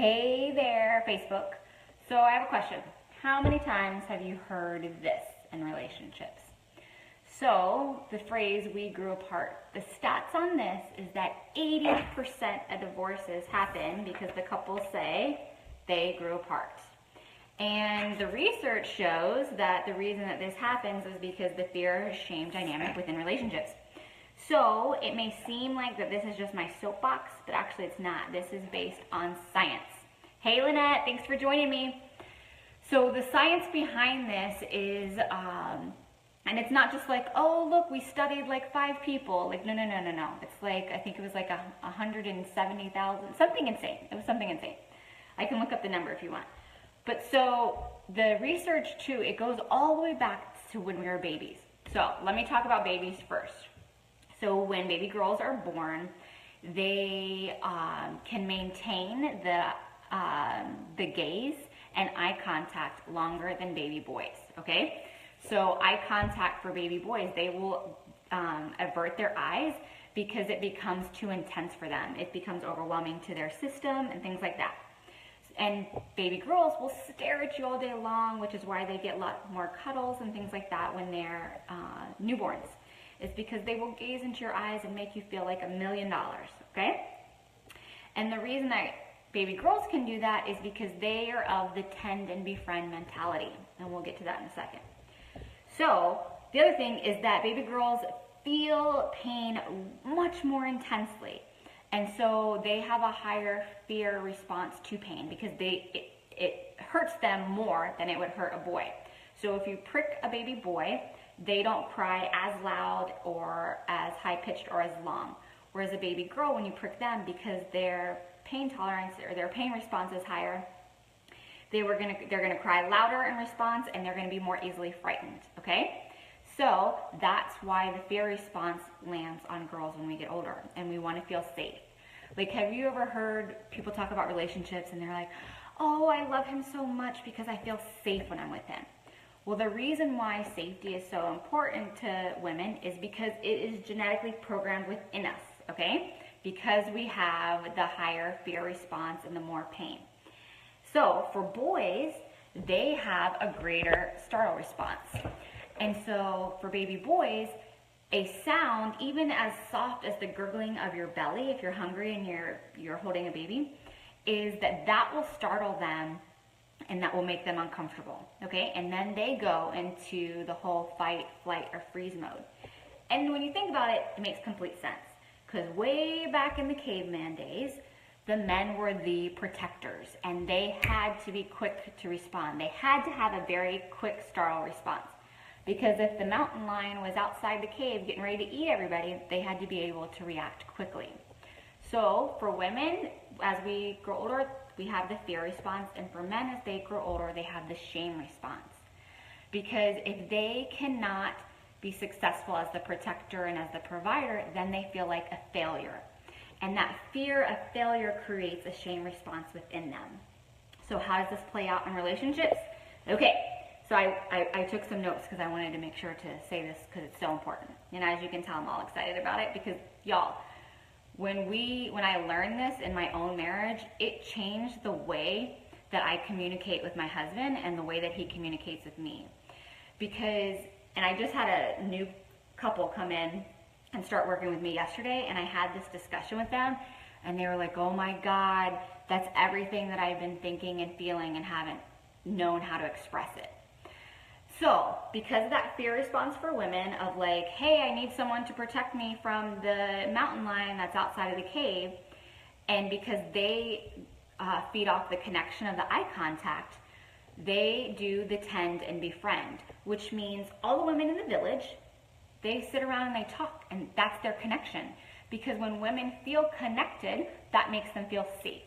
Hey there, Facebook. So I have a question. How many times have you heard this in relationships? So the phrase, we grew apart. The stats on this is that 80% of divorces happen because the couples say they grew apart. And the research shows that the reason that this happens is because the fear-shame dynamic within relationships. So it may seem like that this is just my soapbox, but actually it's not. This is based on science. Hey Lynette, thanks for joining me. So the science behind this is, and it's not just like, oh look, we studied like 5 people. Like no. It's like, I think it was like 170,000, something insane. It was something insane. I can look up the number if you want. But so the research too, it goes all the way back to when we were babies. So let me talk about babies first. So when baby girls are born, they can maintain the gaze and eye contact longer than baby boys, okay? So eye contact for baby boys, they will avert their eyes because it becomes too intense for them. It becomes overwhelming to their system and things like that. And baby girls will stare at you all day long, which is why they get a lot more cuddles and things like that when they're newborns. It's because they will gaze into your eyes and make you feel like $1 million, okay? And the reason that baby girls can do that is because they are of the tend and befriend mentality, and we'll get to that in a second. So the other thing is that baby girls feel pain much more intensely, and so they have a higher fear response to pain because it hurts them more than it would hurt a boy. So if you prick a baby boy, they don't cry as loud or as high-pitched or as long. Whereas a baby girl, when you prick them, because their pain tolerance or their pain response is higher, they're gonna cry louder in response, and they're gonna be more easily frightened, okay? So that's why the fear response lands on girls when we get older, and we wanna feel safe. Like, have you ever heard people talk about relationships and they're like, oh, I love him so much because I feel safe when I'm with him. Well, the reason why safety is so important to women is because it is genetically programmed within us, okay? Because we have the higher fear response and the more pain. So for boys, they have a greater startle response. And so for baby boys, a sound, even as soft as the gurgling of your belly, if you're hungry and you're holding a baby, is that will startle them, and that will make them uncomfortable, okay? And then they go into the whole fight, flight, or freeze mode. And when you think about it, it makes complete sense. Because way back in the caveman days, the men were the protectors, and they had to be quick to respond. They had to have a very quick startle response. Because if the mountain lion was outside the cave getting ready to eat everybody, they had to be able to react quickly. So for women, as we grow older, we have the fear response, and for men, as they grow older, they have the shame response. Because if they cannot be successful as the protector and as the provider, then they feel like a failure. And that fear of failure creates a shame response within them. So how does this play out in relationships? Okay, so I took some notes because I wanted to make sure to say this because it's so important. And as you can tell, I'm all excited about it because, y'all, when I learned this in my own marriage, it changed the way that I communicate with my husband and the way that he communicates with me. Because, and I just had a new couple come in and start working with me yesterday, and I had this discussion with them, and they were like, oh my God, that's everything that I've been thinking and feeling and haven't known how to express it. So, because of that fear response for women of like, hey, I need someone to protect me from the mountain lion that's outside of the cave, and because they feed off the connection of the eye contact, they do the tend and befriend, which means all the women in the village, they sit around and they talk, and that's their connection. Because when women feel connected, that makes them feel safe.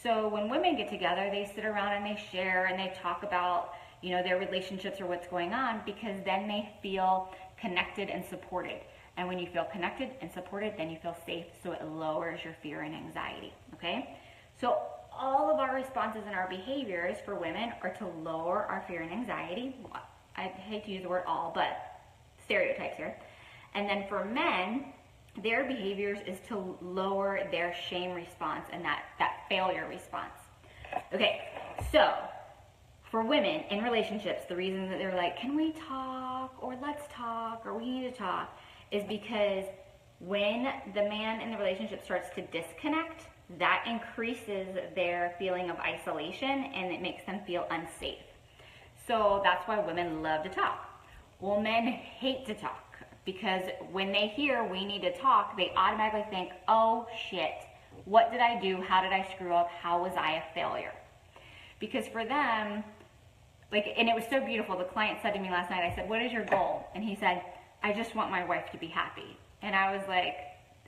So when women get together, they sit around and they share and they talk about, you know, their relationships or what's going on, because then they feel connected and supported. And when you feel connected and supported, then you feel safe, so it lowers your fear and anxiety, okay? So all of our responses and our behaviors for women are to lower our fear and anxiety. I hate to use the word all, but stereotypes here. And then for men, their behaviors is to lower their shame response and that failure response. Okay, so for women in relationships, the reason that they're like, can we talk, or let's talk, or we need to talk, is because when the man in the relationship starts to disconnect, that increases their feeling of isolation and it makes them feel unsafe. So that's why women love to talk. Well, men hate to talk because when they hear we need to talk, they automatically think, oh shit, what did I do? How did I screw up? How was I a failure? Because for them, like, and it was so beautiful. The client said to me last night, I said, what is your goal? And he said, I just want my wife to be happy. And I was like,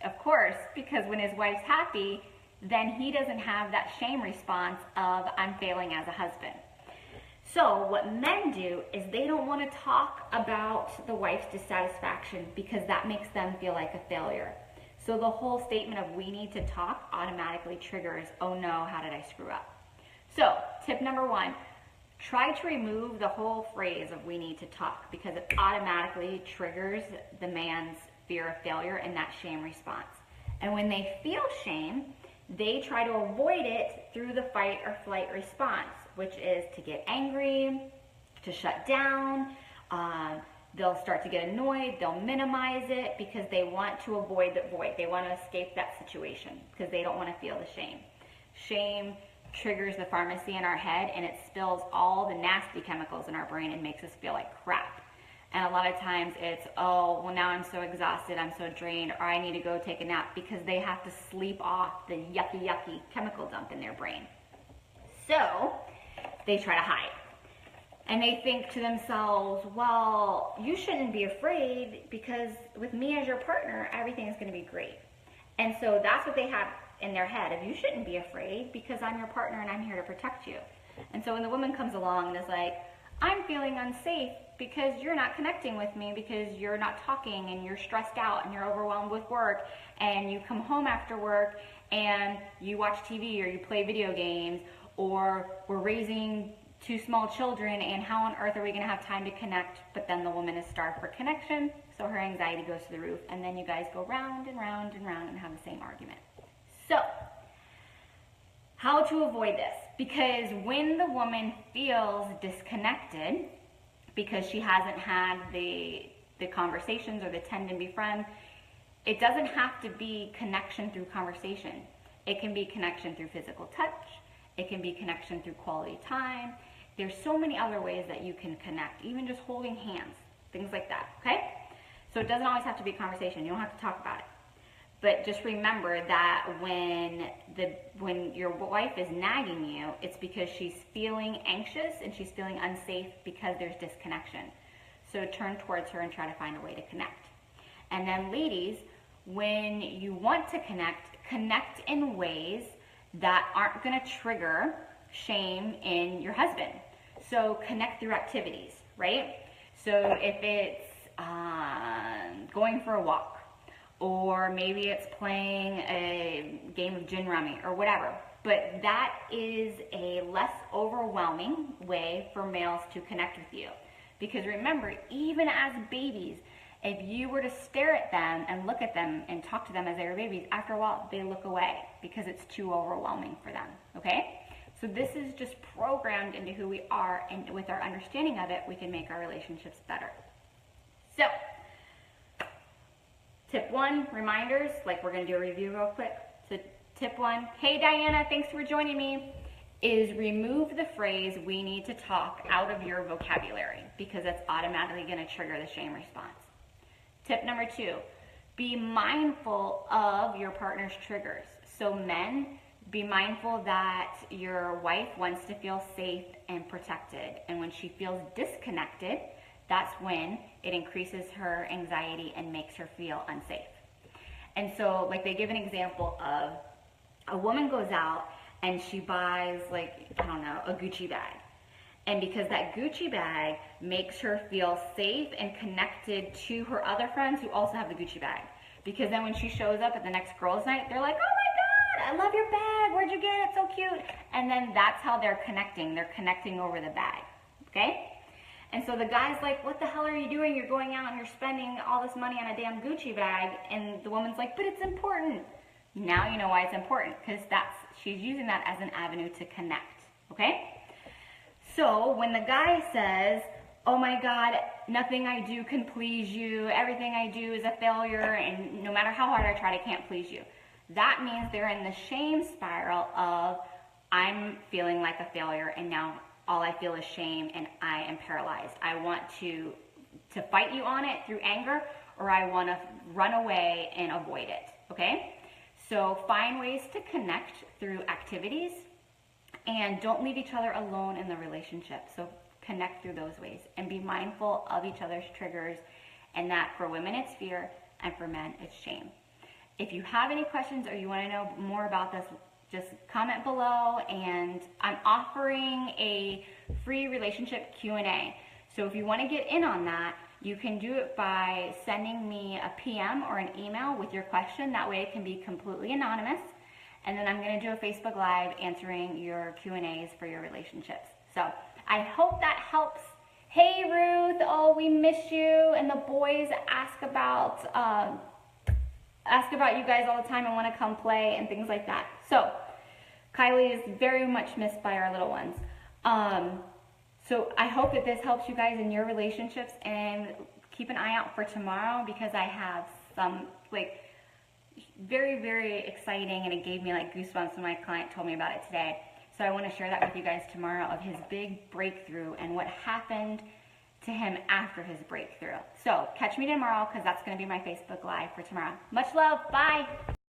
of course, because when his wife's happy, then he doesn't have that shame response of I'm failing as a husband. So what men do is they don't want to talk about the wife's dissatisfaction because that makes them feel like a failure. So the whole statement of we need to talk automatically triggers, oh no, how did I screw up? So tip number 1, try to remove the whole phrase of we need to talk because it automatically triggers the man's fear of failure and that shame response. And when they feel shame, they try to avoid it through the fight or flight response, which is to get angry, to shut down. They'll start to get annoyed. They'll minimize it because they want to avoid the void. They want to escape that situation because they don't want to feel the shame. Shame triggers the pharmacy in our head and it spills all the nasty chemicals in our brain and makes us feel like crap. And a lot of times it's, oh, well now I'm so exhausted, I'm so drained, or I need to go take a nap because they have to sleep off the yucky, yucky chemical dump in their brain. So they try to hide. And they think to themselves, well, you shouldn't be afraid because with me as your partner, everything is going to be great. And so that's what they have in their head of you shouldn't be afraid because I'm your partner and I'm here to protect you. And so when the woman comes along and is like, I'm feeling unsafe because you're not connecting with me because you're not talking and you're stressed out and you're overwhelmed with work and you come home after work and you watch TV or you play video games or we're raising 2 small children and how on earth are we going to have time to connect? But then the woman is starved for connection, so her anxiety goes to the roof and then you guys go round and round and round and have the same argument. So, how to avoid this? Because when the woman feels disconnected because she hasn't had the conversations or the tend and befriend, it doesn't have to be connection through conversation. It can be connection through physical touch. It can be connection through quality time. There's so many other ways that you can connect, even just holding hands, things like that, okay? So it doesn't always have to be a conversation. You don't have to talk about it. But just remember that when your wife is nagging you, it's because she's feeling anxious and she's feeling unsafe because there's disconnection. So turn towards her and try to find a way to connect. And then ladies, when you want to connect in ways that aren't going to trigger shame in your husband. So connect through activities, right? So if it's going for a walk, or maybe it's playing a game of gin rummy or whatever. But that is a less overwhelming way for males to connect with you. Because remember, even as babies, if you were to stare at them and look at them and talk to them as they were babies, after a while they look away because it's too overwhelming for them, okay? So this is just programmed into who we are, and with our understanding of it, we can make our relationships better. So, tip 1, reminders, like we're going to do a review real quick. So tip 1, hey Diana, thanks for joining me, is remove the phrase we need to talk out of your vocabulary because it's automatically going to trigger the shame response. Tip number 2, be mindful of your partner's triggers. So men, be mindful that your wife wants to feel safe and protected, and when she feels disconnected, that's when it increases her anxiety and makes her feel unsafe. And so, like, they give an example of a woman goes out and she buys, like, I don't know, a Gucci bag. And because that Gucci bag makes her feel safe and connected to her other friends who also have the Gucci bag. Because then when she shows up at the next girls' night, they're like, oh my God, I love your bag. Where'd you get it? It's so cute. And then that's how they're connecting. They're connecting over the bag. Okay? And so the guy's like, what the hell are you doing? You're going out and you're spending all this money on a damn Gucci bag. And the woman's like, but it's important. Now you know why it's important, because she's using that as an avenue to connect, okay? So when the guy says, oh my God, nothing I do can please you, everything I do is a failure, and no matter how hard I try, I can't please you. That means they're in the shame spiral of, I'm feeling like a failure, and now all I feel is shame, and I am paralyzed. I want to fight you on it through anger, or I want to run away and avoid it, okay? So find ways to connect through activities, and don't leave each other alone in the relationship. So connect through those ways, and be mindful of each other's triggers, and that for women it's fear, and for men it's shame. If you have any questions or you want to know more about this, just comment below, and I'm offering a free relationship Q&A. So if you want to get in on that, you can do it by sending me a PM or an email with your question. That way it can be completely anonymous. And then I'm going to do a Facebook Live answering your Q&As for your relationships. So I hope that helps. Hey Ruth, oh, we miss you. And the boys ask about you guys all the time and want to come play and things like that. So Kylie is very much missed by our little ones. So I hope that this helps you guys in your relationships, and keep an eye out for tomorrow, because I have some like very, very exciting, and it gave me like goosebumps when my client told me about it today. So I want to share that with you guys tomorrow, of his big breakthrough and what happened to him after his breakthrough. So catch me tomorrow, because that's going to be my Facebook Live for tomorrow. Much love. Bye.